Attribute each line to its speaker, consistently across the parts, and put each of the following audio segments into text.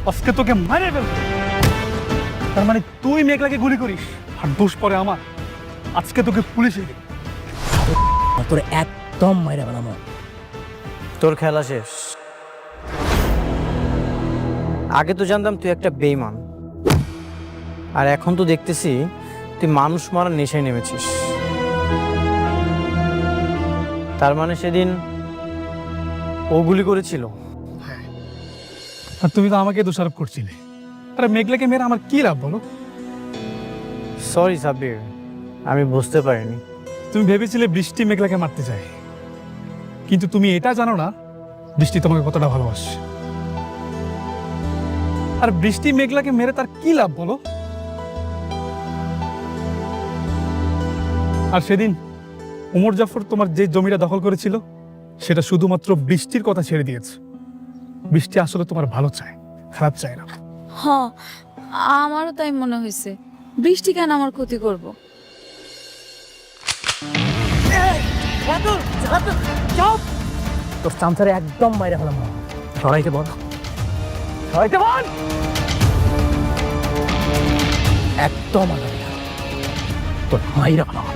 Speaker 1: আজকে তোকে মারে ফেলবো। তার মানে তুই মেঘলাকে গুলি করিস আর দোষ পরে আমার। আজকে তোকে পুলিশে দিবি।
Speaker 2: তোর একদম মাইরা বানাবো।
Speaker 3: তোর খেলা শেষ। আগে তো জানতাম তুই একটা বেঈমান, আর এখন তো দেখতেছি তুই মানুষ মারার নেশায় নেমেছিস। তার মানে সেদিন ও গুলি করেছিল?
Speaker 1: আর তুমি তো আমাকে দোষারোপ করছিলে। আরে মেঘলাকে মেরে আমার কি লাভ বলো?
Speaker 3: সরি সাব্বির, আমি বুঝতে পারিনি।
Speaker 1: তুমি ভেবেছিলে বৃষ্টি মেঘলাকে মারতে চায়, কিন্তু তুমি এটা জানো না বৃষ্টি তোমাকে কতটা ভালোবাসে। আর বৃষ্টি মেঘলাকে মেরে তার কি লাভ বলো? আর সেদিন ওমর জাফর তোমার যে জমিটা দখল করেছিল সেটা শুধুমাত্র বৃষ্টির কথা ছেড়ে দিয়েছে। বৃষ্টি আসলে তোমার ভালো চায়, খারাপ চায় না।
Speaker 4: হ্যাঁ, আমারও তাই মনে হয়েছে। বৃষ্টি কেন আমার ক্ষতি করব?
Speaker 2: তোর চামচারে একদম মাইরা ফেলাম। সরাইতে বল, সরাইতে বল। একদম আলাদা তোর মাইরা ফেলাম।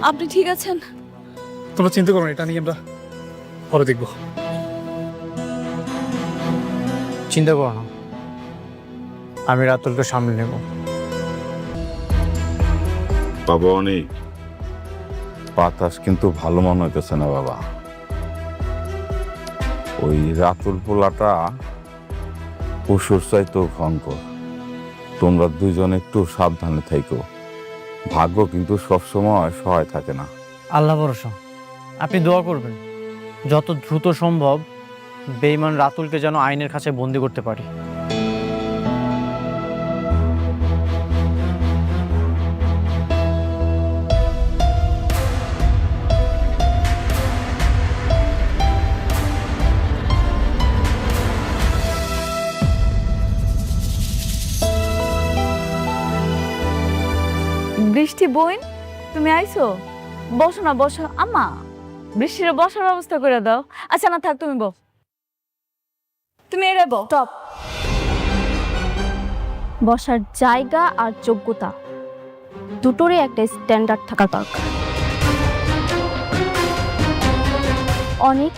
Speaker 4: আপনি ঠিক আছেন?
Speaker 1: তোমরা চিন্তা করো না, এটা নিয়ে আমরা পরে দেখবো।
Speaker 3: চিন্তা করো না, আমি রাতুলকে সামলে নেব।
Speaker 5: বাবা অনেক বাতাস কিন্তু ভালো মনে হইতেছে না বাবা। ওই রাতুল পোলাটা পশুর চাইতো ভয়ঙ্কর। তোমরা দুইজন একটু সাবধানে থাইকো। ভাগ্য কিন্তু সবসময় সহায় থাকে না।
Speaker 3: আল্লাহ ভরসা, আপনি দোয়া করবেন যত দ্রুত সম্ভব বেঈমান রাতুলকে যেন আইনের কাছে বন্দি করতে পারি।
Speaker 4: বৃষ্টি বোন, তুমি আইছো? বসো না, বসো। আম্মা, বৃষ্টির বসার ব্যবস্থা করে দাও। আচ্ছা না থাক, তুমি বস। তুমি এরে বস।
Speaker 6: স্টপ। বসার জায়গা আর যোগ্যতা দুটোরই একটা স্ট্যান্ডার্ড থাকা দরকার। অনেক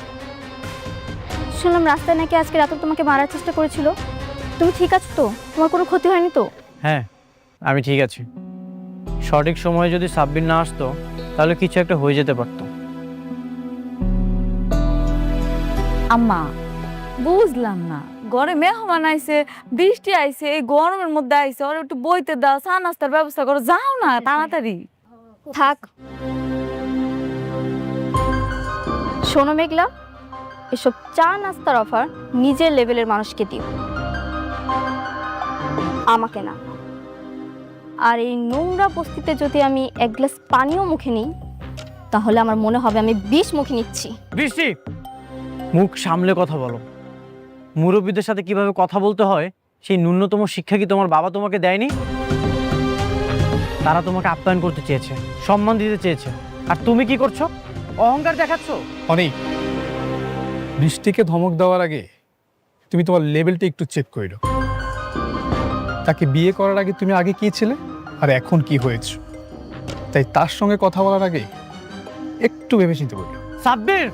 Speaker 6: শুনলাম রাস্তায় নাকি আজকে রাতে তোমাকে মারার চেষ্টা করেছিল। তুমি ঠিক আছো তো? তোমার কোনো ক্ষতি হয়নি তো?
Speaker 3: হ্যাঁ, আমি ঠিক আছি। সঠিক সময়ে যদি সাব্বির না আসতো তাহলে কিছু একটা হয়ে যেতে পারতো।
Speaker 4: আম্মা, বুঝলাম না, ঘরে মেহমান আইছে, বৃষ্টি আইছে, এই গরমের মধ্যে আইছে, ওর একটু বইতে দাও, চা নাস্তার ব্যবস্থা করো, যাও না তাড়াতাড়ি।
Speaker 6: থাক। শোনো মেঘলা, এসব চা নাস্তার অফার নিজের লেভেলের মানুষকে দিও, আমাকে না। আর এই নোংরা বস্তিতে যদি আমি এক গ্লাস পানিও মুখে নিই তাহলে আমার মনে হবে আমি 20 মুখে নিচ্ছি।
Speaker 3: বৃষ্টি, মুখ সামলে কথা বলো। মুরব্বীদের সাথে কিভাবে কথা বলতে হয় সেই ন্যূনতম শিক্ষা কি তোমার বাবা তোমাকে দেয়নি? তারা তোমাকে আপ্যায়ন করতে চেয়েছে, সম্মান দিতে চেয়েছে, আর তুমি কি করছো? অহংকার দেখাচ্ছ।
Speaker 1: অনেক, বৃষ্টিকে ধমক দেওয়ার আগে তুমি তোমার লেভেলটা একটু চেক করে নাও। তাকে বিয়ে করার আগে তুমি আগে কি ছিলে আর এখন কি হয়েছে, তাই তার সঙ্গে কথা বলার আগে একটু ভেবে চিন্তে করো।
Speaker 3: সাব্বির,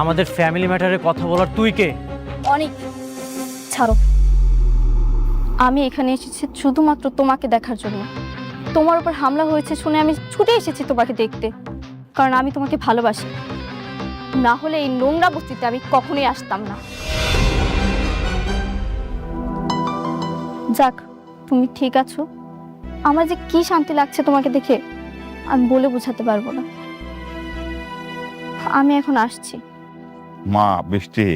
Speaker 3: আমাদের ফ্যামিলি ম্যাটারে কথা বলার তুই কে?
Speaker 6: অনেক ছাড়ো। আমি এখানে এসেছি শুধুমাত্র তোমাকে দেখার জন্য। তোমার উপর হামলা হয়েছে শুনে আমি ছুটে এসেছি তোমাকে দেখতে, কারণ আমি তোমাকে ভালোবাসি। না হলে এই নোংরা বস্তিতে আমি কখনোই আসতাম না। যাক, তুমি ঠিক আছো। আমার যে কি শান্তি লাগছে তোমাকে দেখে আমি বলে বোঝাতে পারবো না। আমি এখন আসছি।
Speaker 5: মা বৃষ্টি,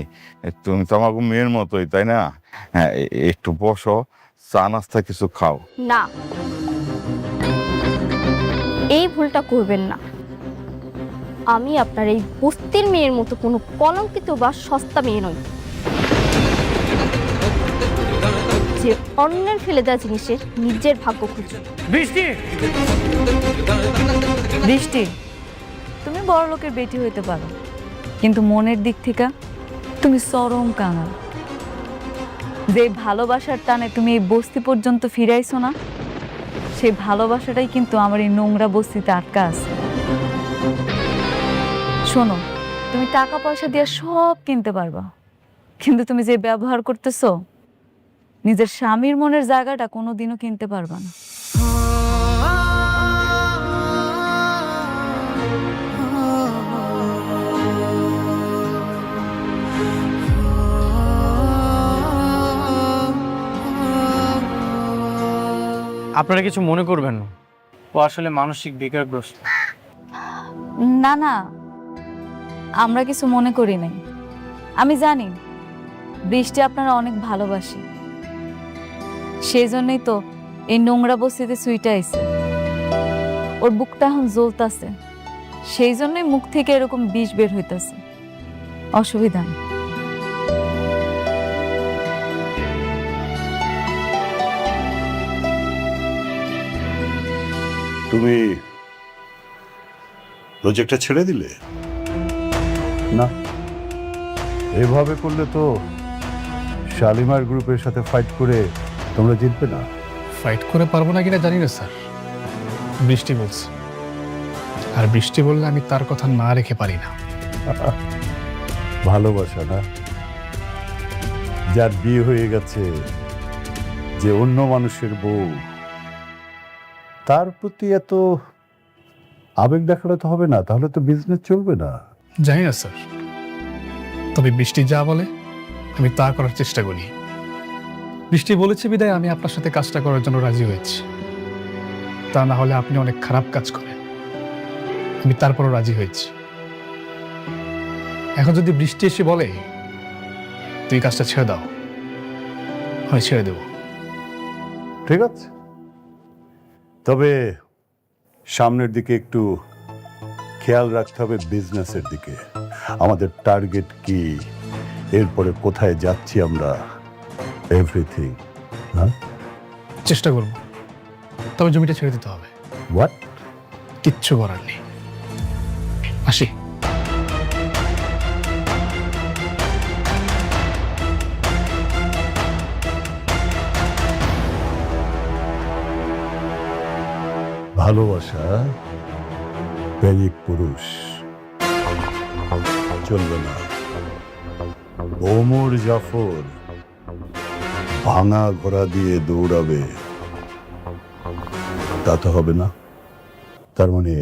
Speaker 5: তুমি তো আমার মেয়ের মতোই, তাই না? হ্যাঁ, একটু বসো, চা নাস্তা কিছু খাও।
Speaker 6: না, এই ভুলটা করবেন না। আমি আপনার এই বস্তির মেয়ের মতো কোনো কলঙ্কিত বা সস্তা মেয়ে নই, যে অন্যের ফেলে দেওয়া জিনিসের নিজের ভাগ্য খুঁজে।
Speaker 3: বৃষ্টি,
Speaker 4: বৃষ্টি, তুমি বড় লোকের বেটি হইতে পারো, কিন্তু মনের দিক থেকে তুমি চরম কাঙাল। যে ভালোবাসার টানে তুমি এই বস্তি পর্যন্ত ফিরাইছো না, সেই ভালোবাসাটাই কিন্তু আমার এই নোংরা বস্তিতে আটকা আছে। শোনো, তুমি টাকা পয়সা দিয়ে সব কিনতে পারবা, কিন্তু তুমি যে ব্যবহার করতেছো, নিজের স্বামীর মনের জায়গাটা কোনোদিনও কিনতে পারবা না।
Speaker 3: আপনারা কিছু মনে করবেন না, ও আসলে মানসিক বিকারগ্রস্ত।
Speaker 4: না না, আমরা কিছু মনে করি নাই। আমি জানি বৃষ্টি আপনারা অনেক ভালোবাসে, সেই জন্যই তো এই নোংরা বস্তিতে সুইটা আইছে। ওর বুকটা এখন জ্বলতাছে, সেই জন্যই মুখ থেকে এরকম বিষ বের হইতাছে। অসুবিধা নেই।
Speaker 7: তুমি প্রজেক্টটা ছেড়ে দিলে?
Speaker 8: না, এভাবে করলে তো শালিমার গ্রুপের সাথে ফাইট করে তোমরা জিতবে না।
Speaker 1: ফাইট করে পারবো না কিনা জানি না স্যার, বৃষ্টি বলছে, আর বৃষ্টি বললে আমি তার কথা না রেখে পারি না।
Speaker 8: ভালোবাসা না, যার বিয়ে হয়ে গেছে, যে অন্য মানুষের বউ, তার প্রতি এত আবেগ দেখালে তো হবে না, তাহলে তো বিজনেস চলবে না।
Speaker 1: জানি না স্যার, তবে বৃষ্টি যা বলে আমি তা করার চেষ্টা করি। বৃষ্টি বলেছে বিদায় আমি আপনার সাথে কাজটা করার জন্য রাজি হয়েছি, তা না হলে আপনি অনেক খারাপ কাজ করেন। আমি তারপরও রাজি হয়েছি। এখন যদি বৃষ্টি এসে বলে তুই কাজটা ছেড়ে দাও, আমি ছেড়ে দেব।
Speaker 8: ঠিক আছে, তবে সামনের দিকে একটু খেয়াল রাখতে হবে, বিজনেসের দিকে। আমাদের টার্গেট কি, এরপরে কোথায় যাচ্ছি আমরা, এভরিথিং। হ্যাঁ,
Speaker 1: চেষ্টা করব, তবে জমিটা ছেড়ে দিতে হবে।
Speaker 8: হোয়াট?
Speaker 1: কিচ্ছু করার নেই। আসি।
Speaker 8: ভালোবাসা প্রেমিক পুরুষ চলবে না। ওমর জাফর ভাঙা ঘোড়া দিয়ে দৌড়াবে, তা তো হবে না। তার মানে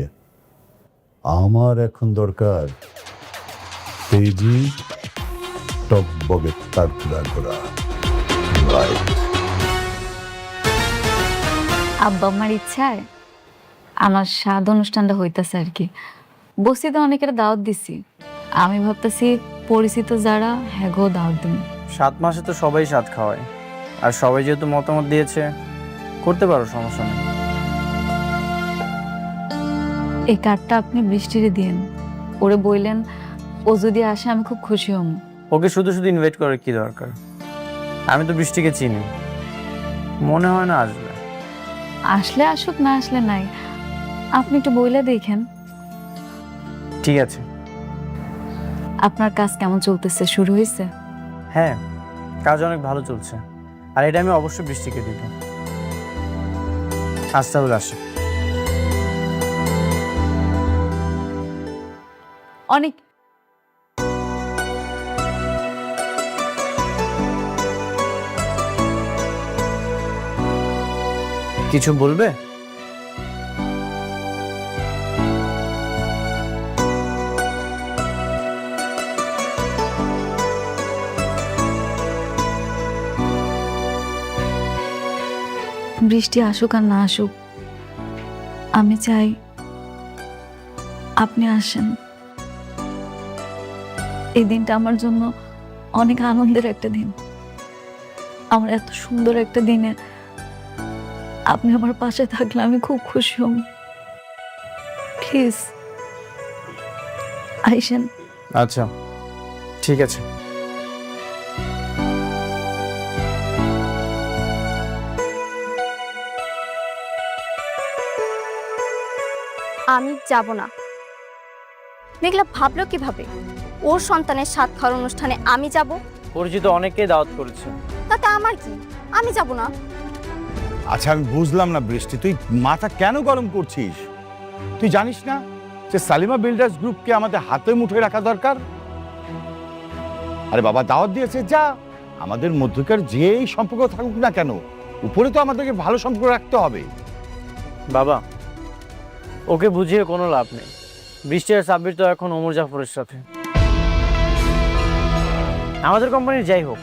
Speaker 8: আমার এখন দরকার তেজি টকবগে তারকুড়া ঘোড়া। রাইট।
Speaker 4: আব্বা আমার ইচ্ছায় আমার স্বাদ অনুষ্ঠানটা হইতাছে আর কি। বস্তিতে অনেকের দাওয়াত দিছি, আমি ভাবতেছি পরিচিত যারা হ্যাগো দাওয়াত দিন।
Speaker 3: 7 মাসে তো সবাই স্বাদ খাওয়ায়, আর সবাই যেহেতু মতামত দিয়েছে, করতে পারো, সমস্যা নেই।
Speaker 4: এই কার্ডটা আপনি বৃষ্টিরে দিয়েন, ওরে বললেন ও যদি আসে আমি খুব খুশি হব।
Speaker 3: ওকে শুধু শুধু ইনভাইট করার কি দরকার? আমি তো বৃষ্টিকে চিনি, মনে হয় না আসবে।
Speaker 4: আসলে আসুক, না আসলে নাই, আপনি একটু বইলে দেখেন।
Speaker 3: ঠিক আছে।
Speaker 4: আপনার কাজ কেমন চলতেছে, শুরু হয়েছে?
Speaker 3: হ্যাঁ, কাজ অনেক ভালো চলছে, আর এটা আমি অবশ্যই বৃষ্টিকে দিব। আজ তাহলে আসি।
Speaker 4: অনেক
Speaker 3: কিছু বলবে?
Speaker 4: বৃষ্টি আসুক আর না আসুক, আমি চাই আপনি আসেন। এই দিনটা আমার জন্য অনেক আনন্দের একটা দিন। আমার এত সুন্দর একটা দিনে আপনি আমার পাশে থাকলে আমি খুব খুশি হব। প্লিজ আইসেন।
Speaker 3: আচ্ছা ঠিক আছে।
Speaker 6: আমি যাব না। মেঘলা ভাবলো কিভাবে ওর সন্তানের সাত খাওয়ার অনুষ্ঠানে আমি যাব?
Speaker 3: পরিচিত অনেকেই দাওয়াত করেছে।
Speaker 6: তাতে আমার কি? আমি যাব না।
Speaker 7: আচ্ছা আমি বুঝলাম না বৃষ্টি, তুই মাথা কেন গরম করছিস? তুই জানিস না যে সালিমা বিল্ডার্স গ্রুপকে আমাদের হাতে মুঠোয় রাখা দরকার? আরে বাবা দাওয়াত দিয়েছে, যা। আমাদের মধ্যকার যেই সম্পর্ক থাকুক না কেন, উপরে তো আমাদেরকে ভালো সম্পর্ক রাখতে হবে।
Speaker 3: বাবা ওকে বুঝিয়ে কোনো লাভ নেই। বৃষ্টি আর সাব্বির তো এখন ওমর জাফরের সাথে। আমাদের কোম্পানির যাই হোক,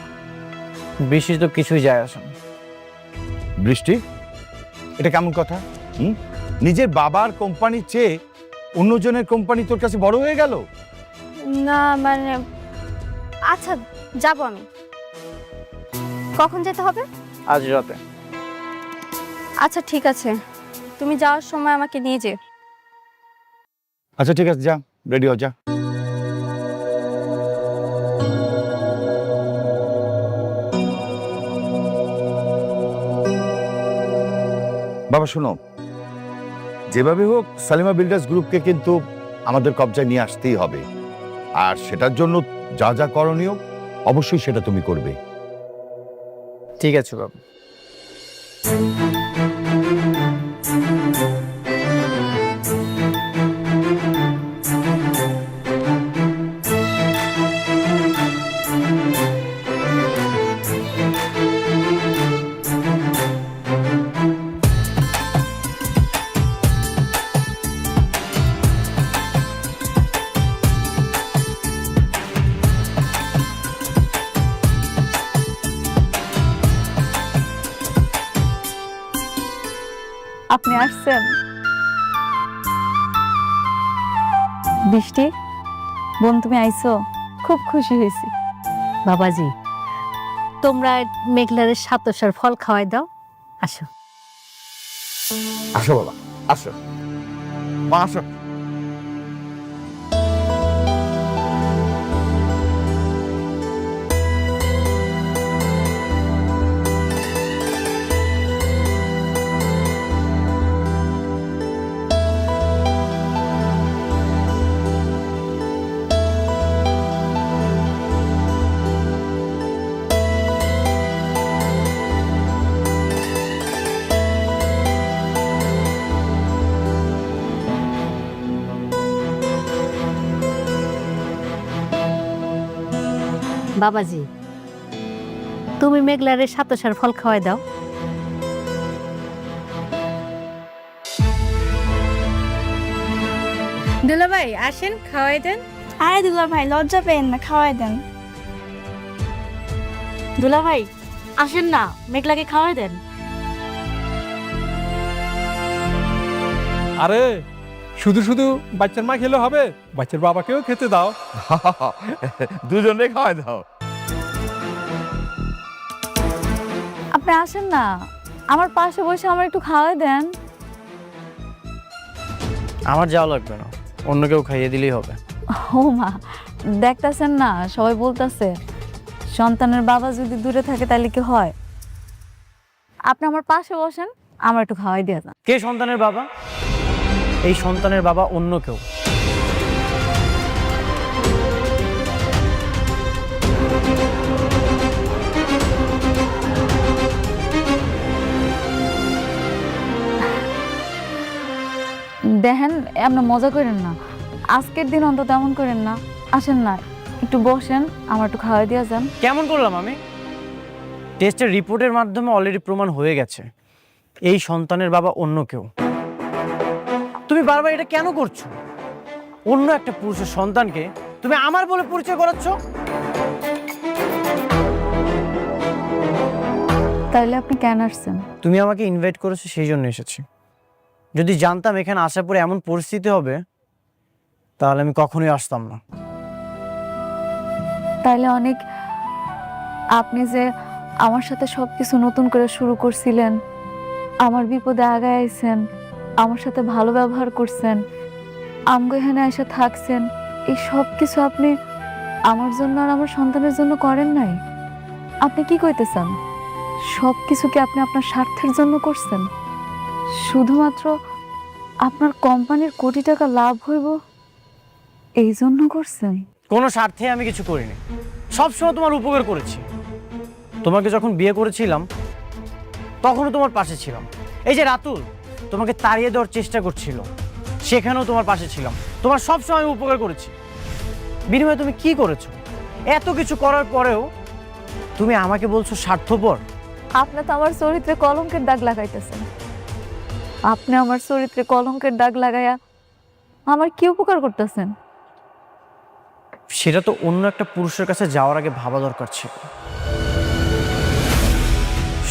Speaker 3: বৃষ্টির তো কিছুই যায় আসে না।
Speaker 7: বৃষ্টি, এটা কেমন কথা? নিজের বাবার কোম্পানির চেয়ে অন্যজনের কোম্পানি তোর কাছে বড় হয়ে গেল?
Speaker 6: না মানে, আচ্ছা যাব আমি। কখন যেতে হবে?
Speaker 3: আজ রাতে।
Speaker 6: আচ্ছা ঠিক আছে, তুমি যাওয়ার সময় আমাকে নিয়ে যে।
Speaker 7: আচ্ছা ঠিক আছে, যা, রেডি হ, যা। বাবা শোনো, যেভাবে হোক সালিমা বিল্ডার্স গ্রুপকে কিন্তু আমাদের কবজায় নিয়ে আসতেই হবে, আর সেটার জন্য যা যা করণীয় অবশ্যই সেটা তুমি করবে।
Speaker 3: ঠিক আছে বাবা।
Speaker 4: আপনি আসছেন? বৃষ্টি বোন, তুমি আইছো, খুব খুশি হয়েছি।
Speaker 9: বাবাজি, তোমরা মেঘলারের সাতসার ফল খাওয়াই দাও। আসো
Speaker 7: আসো বাবা, আসো মা, আসো।
Speaker 9: বাবাজি, তুমি মেঘলারের সাতসার ফল খাওয়াই দাও।
Speaker 10: দুলাভাই আসেন, খাওয়াই দেন।
Speaker 6: আরে দুলা ভাই লজ্জা পেন না, খাওয়াই দেন।
Speaker 9: দুলাভাই আসেন না, মেঘলাকে খাওয়াই দেন।
Speaker 1: আরে শুধু শুধু বাচ্চার মা খেলে হবে, বাচ্চার বাবাকেও খেতে দাও।
Speaker 7: দুজনে খাওয়াই দাও।
Speaker 4: আপনি আসেন না, আমার পাশে বসে আমার একটু খাওয়াই দেন।
Speaker 3: আমার যাওয়া লাগবে না, অন্য কেউ খাইয়ে দিলেই হবে।
Speaker 4: ও মা, দেখতেছেন না সবাই বলতেছে সন্তানের বাবা যদি দূরে থাকে তাহলে কি হয়? আপনি আমার পাশে বসেন, আমার একটু খাওয়াই দিয়ে যান।
Speaker 3: কে সন্তানের বাবা? এই সন্তানের বাবা অন্য কেউ।
Speaker 4: দেখেন এমন মজা করেন না, আজকের দিন অন্তত এমন করেন না। আসেন না, একটু বসেন, আমার একটু খাওয়াই দিয়ে যান।
Speaker 3: কেমন করলাম আমি? টেস্টের রিপোর্টের মাধ্যমে অলরেডি প্রমাণ হয়ে গেছে এই সন্তানের বাবা অন্য কেউ। তুমি বারবার এটা কেন করছো? অন্য একটা পুরুষের সন্তানকে তুমি আমার বলে পরিচয় করাচ্ছ।
Speaker 4: তাইলে আপনি কেন আসছেন?
Speaker 3: তুমি আমাকে ইনভাইট করেছো, সেই জন্য এসেছি। যদি জানতাম এখানে আসার পরে এমন পরিস্থিতি হবে তাহলে আমি কখনোই আসতাম না।
Speaker 4: তাইলে অনেক, আপনি যে আমার সাথে সবকিছু নতুন করে শুরু করছিলেন, আমার বিপদে আগায় আইছেন, আমার সাথে ভালো ব্যবহার করছেন, আমগো এখানে এসে থাকছেন, এই সব কিছু আপনি আমার জন্য আর আমার সন্তানের জন্য করেন নাই? আপনি কি কইতেছেন? সব কিছু কি আপনি আপনার স্বার্থের জন্য করছেন? শুধুমাত্র আপনার কোম্পানির কোটি টাকা লাভ হইব এই জন্য করছেন?
Speaker 3: কোনো স্বার্থে আমি কিছু করিনি, সবসময় তোমার উপকার করেছি। তোমাকে যখন বিয়ে করেছিলাম তখনও তোমার পাশে ছিলাম। এই যে রাতুল তোমাকে তাড়িয়ে দেওয়ার চেষ্টা করছিল, সেখানেও তোমার পাশে ছিলাম। তোমার সবসময় আমি উপকার করেছি। বিনিময়ে তুমি কি করেছো? এত কিছু করার পরেও তুমি আমাকে বলছো স্বার্থপর।
Speaker 4: আপনি তো আমার চরিত্রে কলঙ্কের দাগ লাগাইতেছেন। আপনি আমার চরিত্রে কলঙ্কের দাগ লাগাইয়া আমার কি উপকার করতেছেন?
Speaker 3: সেটা তো অন্য একটা পুরুষের কাছে যাওয়ার আগে ভাবা দরকার ছিল।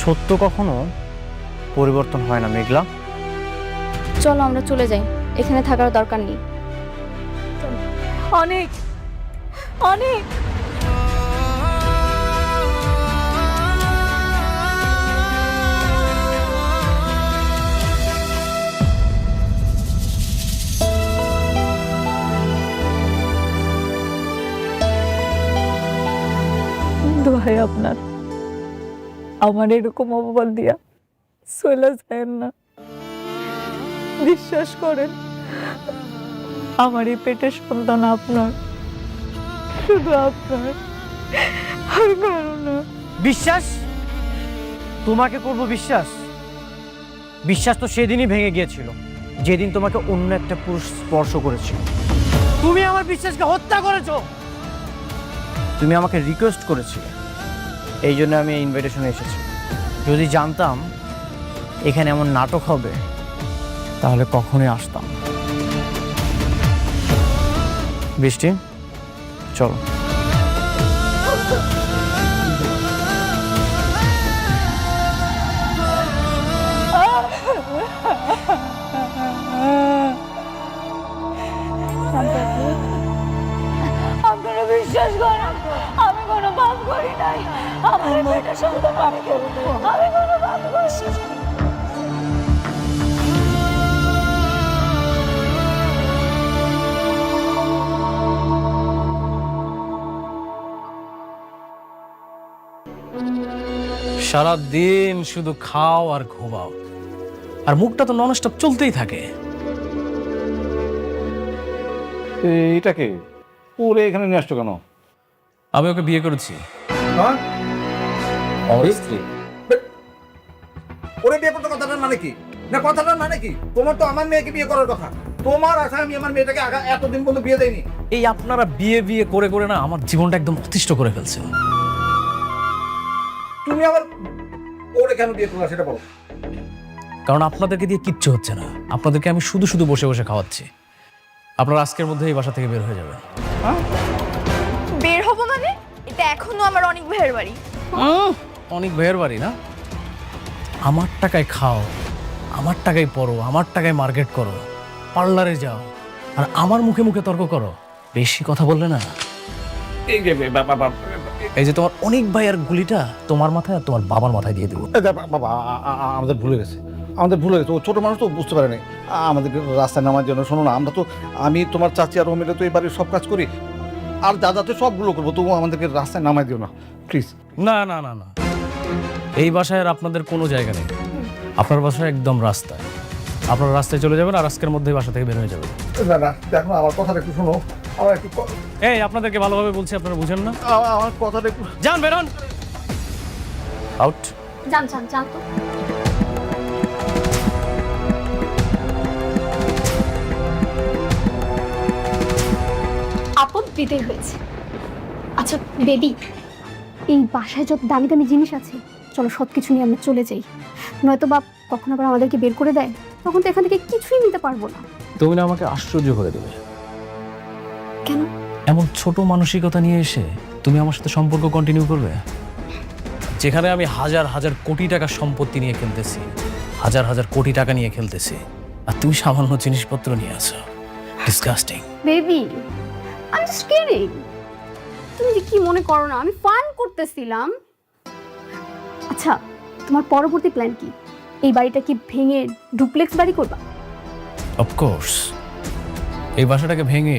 Speaker 3: সত্য কখনো পরিবর্তন হয় না মেঘলা।
Speaker 6: চলো আমরা চলে যাই, এখানে থাকার দরকার নেই।
Speaker 4: অনেক অনেক দোহাই আপনার, আমার এরকম অপবাদ দিয়া চলে যায় না। বিশ্বাস করেন, আমার এই পেটের সন্তান আপনার, শুধু আপনার, আর কারো না।
Speaker 3: বিশ্বাস? তোমাকে করব বিশ্বাস? বিশ্বাস তো সেদিনই ভেঙে গিয়েছিল যেদিন তোমাকে অন্য একটা পুরুষ স্পর্শ করেছিল। তুমি আমার বিশ্বাসকে হত্যা করেছো। তুমি আমাকে রিকোয়েস্ট করেছিলে, এই জন্য আমি এই ইনভাইটেশনে এসেছি। যদি জানতাম এখানে এমন নাটক হবে তাহলে কখনোই আসতাম না। বৃষ্টি, চলো।
Speaker 4: আপনারা বিশ্বাস করেন, আমি কোনো পাপ করি নাই। আমার এই পেটের সন্তান আমি কোনো পাপ করছি না।
Speaker 1: সারা দিন শুধু খাও আর ঘুমাও, আর মুখটা তো ননস্টপ চলতেই থাকে।
Speaker 8: এটাকে ওরে এখানে নিয়ে আসছো কেন?
Speaker 1: আমি ওকে বিয়ে করেছি।
Speaker 7: ওরে বিয়ে করতে কথাটার মানে কি? না কথাটার মানে কি? তোমার তো আমার মেয়েকে বিয়ে করার কথা। তোমার আশা আমি আমার মেয়েটাকে এতদিন পর্যন্ত বিয়ে দেয়নি।
Speaker 1: এই আপনারা বিয়ে বিয়ে করে করে না আমার জীবনটা একদম অতিষ্ঠ করে ফেলছেন।
Speaker 7: তুমি আবার ওরে কেন বিয়ে করলা সেটা বলো।
Speaker 1: কারণ আপনাদেরকে দিয়ে কিচ্ছু হচ্ছে না, আপনাদেরকে আমি শুধু শুধু বসে বসে খাওয়াচ্ছি। আপনারা আজকের মধ্যে এই বাসা থেকে বের হয়ে যাবেন।
Speaker 6: বের হবো মানে? এটা এখনো আমার অনেক ভাইয়ের বাড়ি।
Speaker 1: অনেক ভাইয়ের বাড়ি না? আমার টাকায় খাও, আমার টাকায় পড়ো, আমার টাকায় মার্কেট করো, পার্লারে যাও, আর আমার মুখে মুখে তর্ক করো। বেশি কথা বললে না, এই যে তোমার অনেক ভাইয়ের গুলিটা তোমার মাথায় আর তোমার বাবার মাথায় দিয়ে দেবো।
Speaker 11: বাবা আমাদের ভুলে গেছে, ও ছোট মানুষ তো বুঝতে পারে নাই আমাদের রাস্তায় নামার জন্য। শোনো না, আমরা তো আমি তোমার চাচি আর ও মিলে তো এই বাড়ির সব কাজ করি, আর যা যাতে সবগুলো করবো, তবুও আমাদেরকে রাস্তায় নামাই দিও না প্লিজ।
Speaker 1: না না না না, এই বাসায় আর আপনাদের কোনো জায়গা নেই। আপনার বাসায় একদম রাস্তায়। আপনার রাস্তায় চলে যাবেন আর আজকের মধ্যেই বাসা থেকে বের হয়ে যাবেন।
Speaker 11: না না দেখো, আমার কথাটা একটু শোনো, আমার একটু
Speaker 1: এই আপনাদেরকে ভালোভাবে বলছি, আপনারা বুঝেন না?
Speaker 11: আমার কথাটা একটু
Speaker 1: যান, বেরোন, আউট।
Speaker 6: জান জান জান তো। আপদ বিদায় হয়েছে। আচ্ছা বেবি, এই বাসায় যত দামি দামি জিনিস আছে, চলো সব কিছু নিয়ে আমরা চলে যাই। নয়তো বাপ কখন আবার আমাদেরকে বের করে দেয়, তখন তো এখান থেকে কিছুই নিতে পারবো না।
Speaker 1: তুমি না আমাকে আশ্চর্য করে দেবে।
Speaker 6: কেন?
Speaker 1: এমন ছোট মানসিকতা নিয়ে এসে তুমি আমার সাথে সম্পর্ক কন্টিনিউ করবে, যেখানে আমি হাজার হাজার কোটি টাকার সম্পত্তি নিয়ে খেলতেছি, হাজার হাজার কোটি টাকা নিয়ে খেলতেছি, আর তুমি সামান্য জিনিসপত্র নিয়ে আছো। Disgusting.
Speaker 6: Baby, I am just kidding. তুমি যে কি মনে করো না, আমি ফান করতেছিলাম। আচ্ছা, তোমার পরবর্তী প্ল্যান কি? এই বাড়িটা কি ভেঙে ডুপ্লেক্স বাড়ি করবা?
Speaker 1: অফকোর্স, এই বাসাটাকে ভেঙে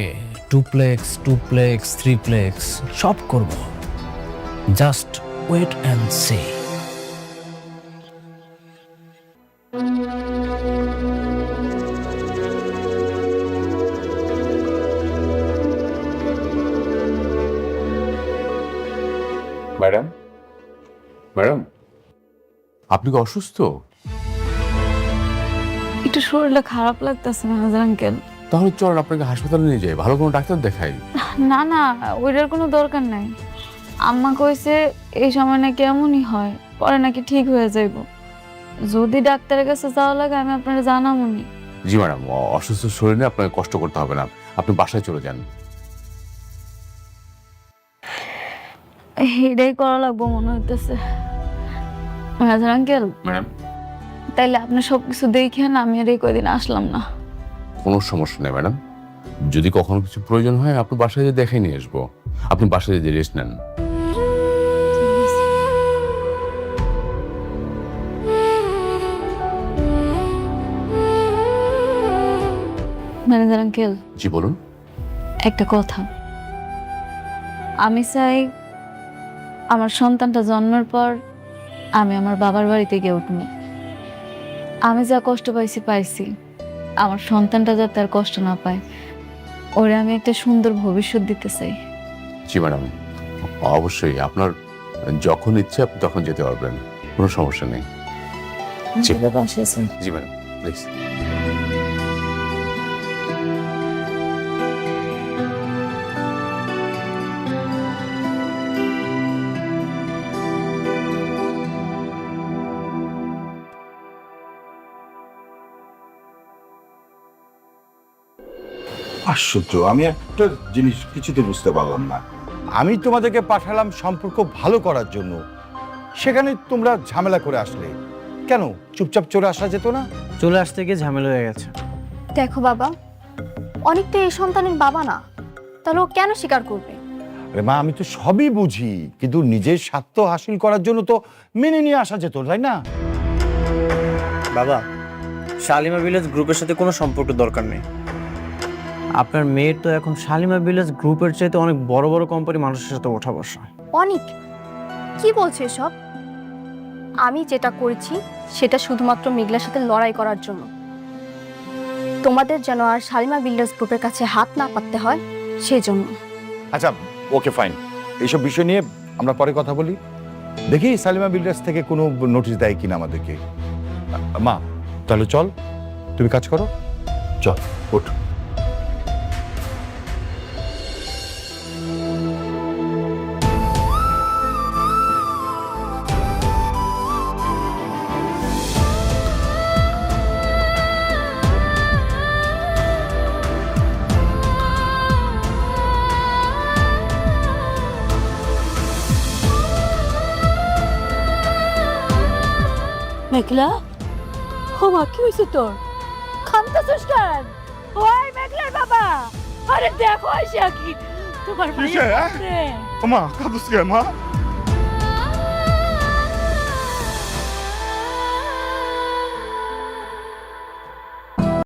Speaker 2: টুপ্লেক্স টুপ্লেক্স থ্রিপ্লেক্স সব করব, just wait and see.
Speaker 5: Madam, madam, আপনি কি অসুস্থ?
Speaker 4: একটু শরীরটা খারাপ লাগতেছে মেহেজার আঙ্কেল।
Speaker 5: তাহলে চলেন আপনাকে হাসপাতালে নিয়ে যাই, ভালো কোনো ডাক্তার দেখাই।
Speaker 4: না না, ওইটার কোনো দরকার নাই। আম্মা কইছে এই সময় নাকি এমনই হয়, পরে নাকি ঠিক হয়ে যাইব। যদি ডাক্তারের কাছে যাওয়া লাগে আমি আপনারা জানাবনি।
Speaker 5: জি ম্যাডাম, অসুস্থ শরীরে আপনাকে কষ্ট করতে হবে না, আপনি বাসায় চলে যান।
Speaker 4: এটাই করা লাগবো মনে হইতেছে। মেহেজার আঙ্কেল,
Speaker 5: ম্যাডাম,
Speaker 4: তাইলে আপনি সবকিছু দেখেন, আমি আর এই কয়দিন আসলাম না।
Speaker 5: কোনো সমস্যা নেই ম্যাডাম, যদি কখনো কিছু প্রয়োজন হয় আপনি বাসায় যেয়ে দেখে নিয়ে আসবো। আপনি বাসায় যেয়ে রেস্ট নেন।
Speaker 4: ম্যানেজার আঙ্কেল,
Speaker 5: জি বলুন।
Speaker 4: একটা কথা। আমি চাই আমার সন্তানটা জন্মের পর আমি আমার বাবার বাড়িতে গিয়ে উঠবো। আমি যা কষ্ট পাইছি, আমার সন্তানটা যাতে আর কষ্ট না পায়, ওরে আমি একটা সুন্দর ভবিষ্যৎ দিতে চাই।
Speaker 5: জি ম্যাডাম, অবশ্যই আপনার যখন ইচ্ছে আপনি তখন যেতে পারবেন, কোনো সমস্যা নেই। জি জি ম্যাডাম, প্লিজ।
Speaker 7: আশ্চর্য, আমি একটা জিনিস কিছুতে বুঝতে পারলাম না। আমি তোমাদেরকে পাঠালাম সম্পর্ক ভালো করার জন্য, সেখানে তোমরা ঝামেলা করে আসলে কেন? চুপচাপ চলে আসা যেত না?
Speaker 3: চলে আসতে গিয়ে ঝামেলা হয়ে গেছে।
Speaker 6: দেখো বাবা, অনেক তো এই সন্তানের বাবা না, তাহলে ও কেন স্বীকার করবে?
Speaker 7: আরে মা, আমি তো সবই বুঝি, কিন্তু নিজের স্বার্থ হাসিল করার জন্য তো মেনে নিয়ে আসা যেত, তাই না?
Speaker 3: বাবা, শালিমা ভিলেজ গ্রুপের সাথে কোনো সম্পর্ক দরকার নেই। আপনার মেয়ের তো এখন শালিমা ভিলেজ গ্রুপের চাইতে অনেক বড় বড় কোম্পানি মানুষের সাথে ওঠা বসা।
Speaker 6: অনেক কি বলছে সব? আমি যেটা করেছি সেটা শুধুমাত্র মেঘলার সাথে লড়াই করার জন্য। তোমাদের যেন আর শালিমা বিল্ডার্স গ্রুপের কাছে হাত না পাততে হয় সেই জন্য।
Speaker 7: আচ্ছা, ওকে ফাইন, এইসব বিষয় নিয়ে আমরা পরে কথা বলি। দেখি সালিমা বিল্ডার্স থেকে কোনো নোটিশ দেয় কিনা আমাদেরকে। মা, তাহলে চল, তুমি কাজ করো, চল ওঠ।
Speaker 10: মেঘলা, ও মা, কি হয়েছে তোর? কাঁদতেছিস কেন? ওই মেঘলার বাবা, আরে দেখো আইসা কি তোমার ভাই।
Speaker 7: মা কাঁদছিস কেন মা?